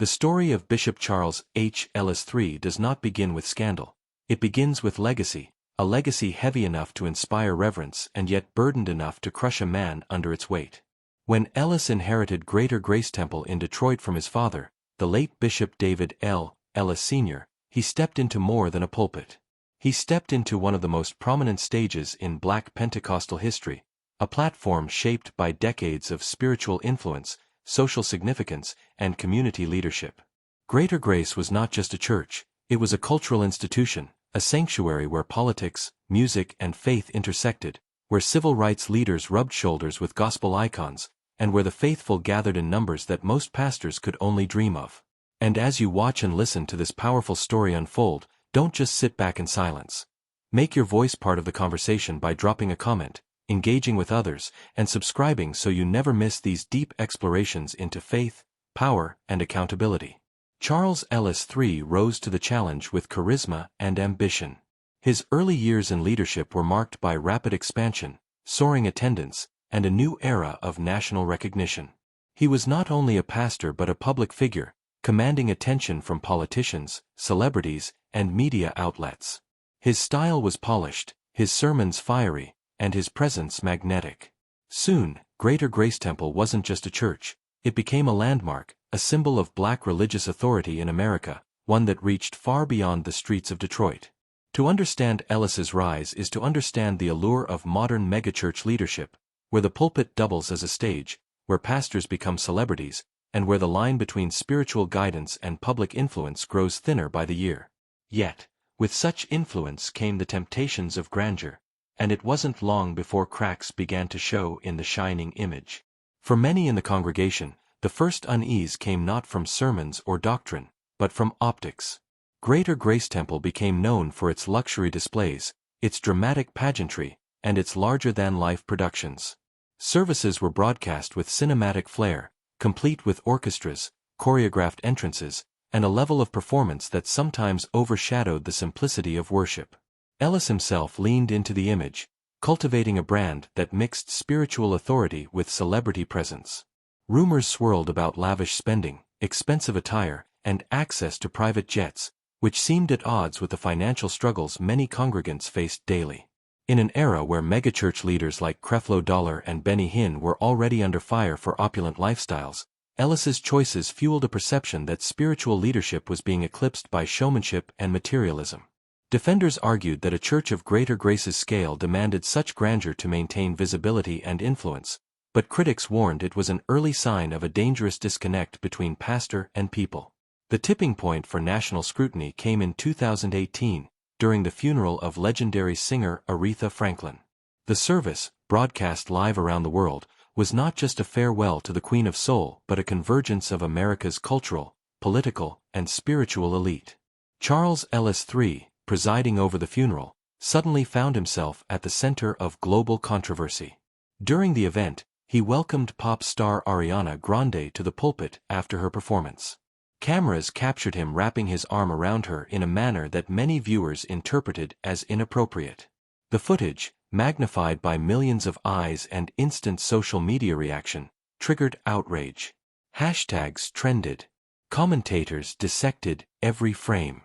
The story of Bishop Charles H. Ellis III does not begin with scandal. It begins with legacy, a legacy heavy enough to inspire reverence and yet burdened enough to crush a man under its weight. When Ellis inherited Greater Grace Temple in Detroit from his father, the late Bishop David L. Ellis Sr., he stepped into more than a pulpit. He stepped into one of the most prominent stages in Black Pentecostal history, a platform shaped by decades of spiritual influence, social significance, and community leadership. Greater Grace was not just a church, it was a cultural institution, a sanctuary where politics, music, and faith intersected, where civil rights leaders rubbed shoulders with gospel icons, and where the faithful gathered in numbers that most pastors could only dream of. And as you watch and listen to this powerful story unfold, don't just sit back in silence. Make your voice part of the conversation by dropping a comment, engaging with others, and subscribing so you never miss these deep explorations into faith, power, and accountability. Charles Ellis III rose to the challenge with charisma and ambition. His early years in leadership were marked by rapid expansion, soaring attendance, and a new era of national recognition. He was not only a pastor but a public figure, commanding attention from politicians, celebrities, and media outlets. His style was polished, his sermons fiery, and his presence magnetic. Soon, Greater Grace Temple wasn't just a church, it became a landmark, a symbol of Black religious authority in America, one that reached far beyond the streets of Detroit. To understand Ellis's rise is to understand the allure of modern megachurch leadership, where the pulpit doubles as a stage, where pastors become celebrities, and where the line between spiritual guidance and public influence grows thinner by the year. Yet, with such influence came the temptations of grandeur, and it wasn't long before cracks began to show in the shining image. For many in the congregation, the first unease came not from sermons or doctrine, but from optics. Greater Grace Temple became known for its luxury displays, its dramatic pageantry, and its larger-than-life productions. Services were broadcast with cinematic flair, complete with orchestras, choreographed entrances, and a level of performance that sometimes overshadowed the simplicity of worship. Ellis himself leaned into the image, cultivating a brand that mixed spiritual authority with celebrity presence. Rumors swirled about lavish spending, expensive attire, and access to private jets, which seemed at odds with the financial struggles many congregants faced daily. In an era where megachurch leaders like Creflo Dollar and Benny Hinn were already under fire for opulent lifestyles, Ellis's choices fueled a perception that spiritual leadership was being eclipsed by showmanship and materialism. Defenders argued that a church of Greater Grace's scale demanded such grandeur to maintain visibility and influence, but critics warned it was an early sign of a dangerous disconnect between pastor and people. The tipping point for national scrutiny came in 2018, during the funeral of legendary singer Aretha Franklin. The service, broadcast live around the world, was not just a farewell to the Queen of Soul but a convergence of America's cultural, political, and spiritual elite. Charles Ellis III, presiding over the funeral, suddenly found himself at the center of global controversy. During the event, he welcomed pop star Ariana Grande to the pulpit after her performance. Cameras captured him wrapping his arm around her in a manner that many viewers interpreted as inappropriate. The footage, magnified by millions of eyes and instant social media reaction, triggered outrage. Hashtags trended. Commentators dissected every frame.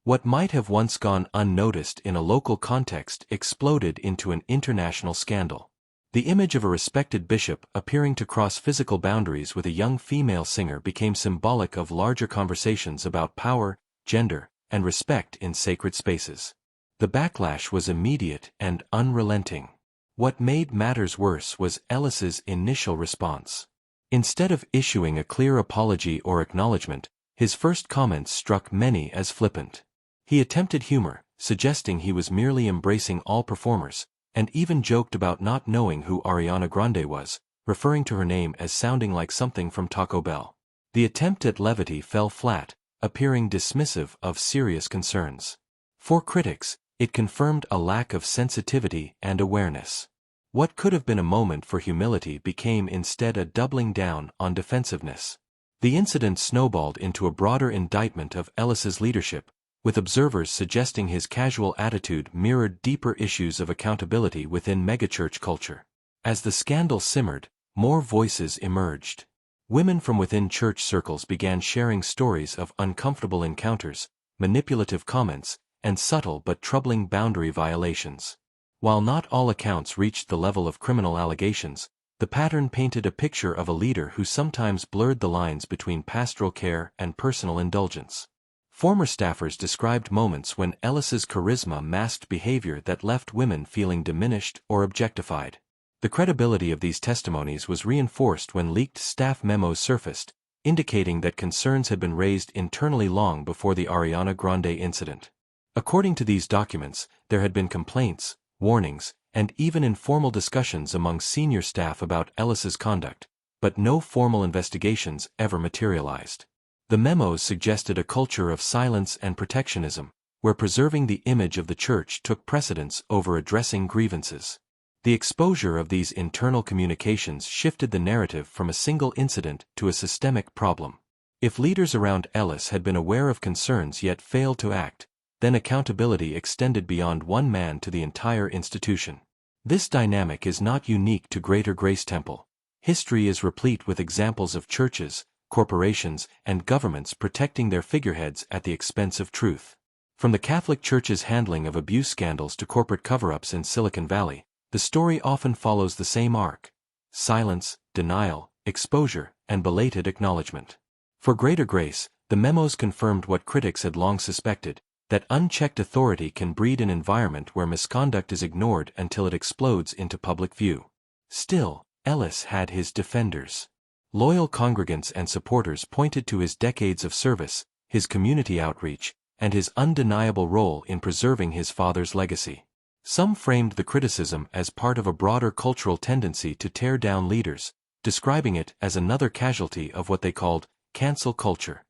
What might have once gone unnoticed in a local context exploded into an international scandal. The image of a respected bishop appearing to cross physical boundaries with a young female singer became symbolic of larger conversations about power, gender, and respect in sacred spaces. The backlash was immediate and unrelenting. What made matters worse was Ellis's initial response. Instead of issuing a clear apology or acknowledgement, his first comments struck many as flippant. He attempted humor, suggesting he was merely embracing all performers, and even joked about not knowing who Ariana Grande was, referring to her name as sounding like something from Taco Bell. The attempt at levity fell flat, appearing dismissive of serious concerns. For critics, it confirmed a lack of sensitivity and awareness. What could have been a moment for humility became instead a doubling down on defensiveness. The incident snowballed into a broader indictment of Ellis's leadership, with observers suggesting his casual attitude mirrored deeper issues of accountability within megachurch culture. As the scandal simmered, more voices emerged. Women from within church circles began sharing stories of uncomfortable encounters, manipulative comments, and subtle but troubling boundary violations. While not all accounts reached the level of criminal allegations, the pattern painted a picture of a leader who sometimes blurred the lines between pastoral care and personal indulgence. Former staffers described moments when Ellis's charisma masked behavior that left women feeling diminished or objectified. The credibility of these testimonies was reinforced when leaked staff memos surfaced, indicating that concerns had been raised internally long before the Ariana Grande incident. According to these documents, there had been complaints, warnings, and even informal discussions among senior staff about Ellis's conduct, but no formal investigations ever materialized. The memos suggested a culture of silence and protectionism, where preserving the image of the church took precedence over addressing grievances. The exposure of these internal communications shifted the narrative from a single incident to a systemic problem. If leaders around Ellis had been aware of concerns yet failed to act, then accountability extended beyond one man to the entire institution. This dynamic is not unique to Greater Grace Temple. History is replete with examples of churches, corporations, and governments protecting their figureheads at the expense of truth. From the Catholic Church's handling of abuse scandals to corporate cover-ups in Silicon Valley, the story often follows the same arc: silence, denial, exposure, and belated acknowledgement. For Greater Grace, the memos confirmed what critics had long suspected, that unchecked authority can breed an environment where misconduct is ignored until it explodes into public view. Still, Ellis had his defenders. Loyal congregants and supporters pointed to his decades of service, his community outreach, and his undeniable role in preserving his father's legacy. Some framed the criticism as part of a broader cultural tendency to tear down leaders, describing it as another casualty of what they called cancel culture.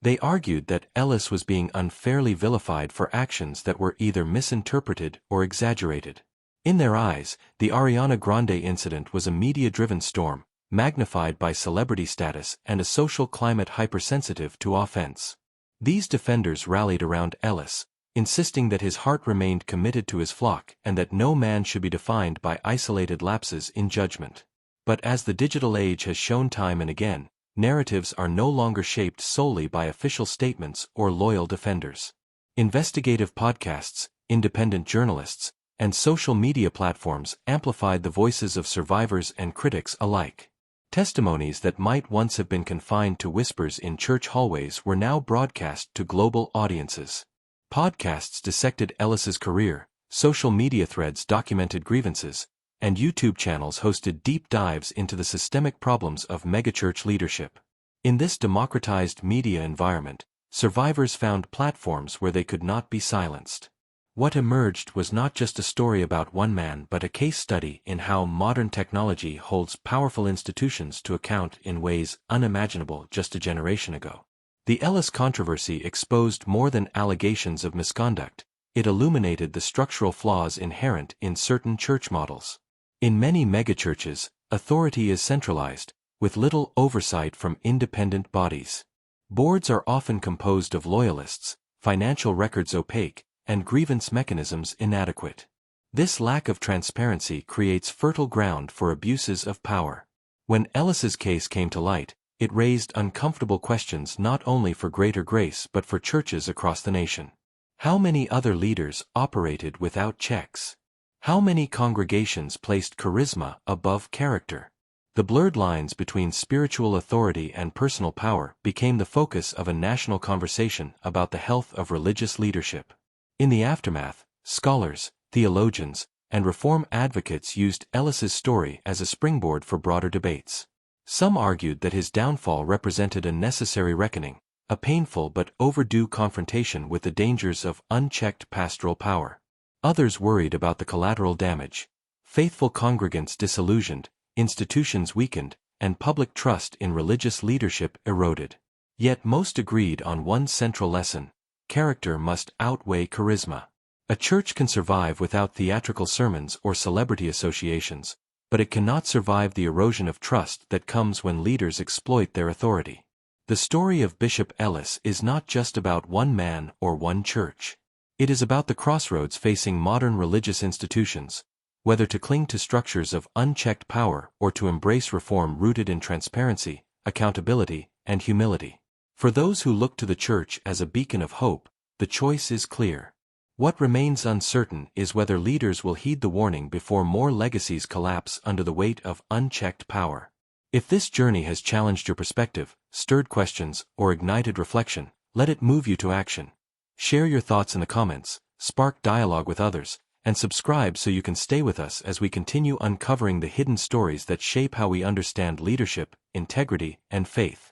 They argued that Ellis was being unfairly vilified for actions that were either misinterpreted or exaggerated. In their eyes, the Ariana Grande incident was a media-driven storm, magnified by celebrity status and a social climate hypersensitive to offense. These defenders rallied around Ellis, insisting that his heart remained committed to his flock and that no man should be defined by isolated lapses in judgment. But as the digital age has shown time and again, narratives are no longer shaped solely by official statements or loyal defenders. Investigative podcasts, independent journalists, and social media platforms amplified the voices of survivors and critics alike. Testimonies that might once have been confined to whispers in church hallways were now broadcast to global audiences. Podcasts dissected Ellis's career, social media threads documented grievances, and YouTube channels hosted deep dives into the systemic problems of megachurch leadership. In this democratized media environment, survivors found platforms where they could not be silenced. What emerged was not just a story about one man but a case study in how modern technology holds powerful institutions to account in ways unimaginable just a generation ago. The Ellis controversy exposed more than allegations of misconduct. It illuminated the structural flaws inherent in certain church models. In many megachurches, authority is centralized, with little oversight from independent bodies. Boards are often composed of loyalists, financial records opaque, and grievance mechanisms inadequate. This lack of transparency creates fertile ground for abuses of power. When Ellis's case came to light, it raised uncomfortable questions not only for Greater Grace but for churches across the nation. How many other leaders operated without checks? How many congregations placed charisma above character? The blurred lines between spiritual authority and personal power became the focus of a national conversation about the health of religious leadership. In the aftermath, scholars, theologians, and reform advocates used Ellis's story as a springboard for broader debates. Some argued that his downfall represented a necessary reckoning, a painful but overdue confrontation with the dangers of unchecked pastoral power. Others worried about the collateral damage: faithful congregants disillusioned, institutions weakened, and public trust in religious leadership eroded. Yet most agreed on one central lesson: character must outweigh charisma. A church can survive without theatrical sermons or celebrity associations, but it cannot survive the erosion of trust that comes when leaders exploit their authority. The story of Bishop Ellis is not just about one man or one church. It is about the crossroads facing modern religious institutions, whether to cling to structures of unchecked power or to embrace reform rooted in transparency, accountability, and humility. For those who look to the church as a beacon of hope, the choice is clear. What remains uncertain is whether leaders will heed the warning before more legacies collapse under the weight of unchecked power. If this journey has challenged your perspective, stirred questions, or ignited reflection, let it move you to action. Share your thoughts in the comments, spark dialogue with others, and subscribe so you can stay with us as we continue uncovering the hidden stories that shape how we understand leadership, integrity, and faith.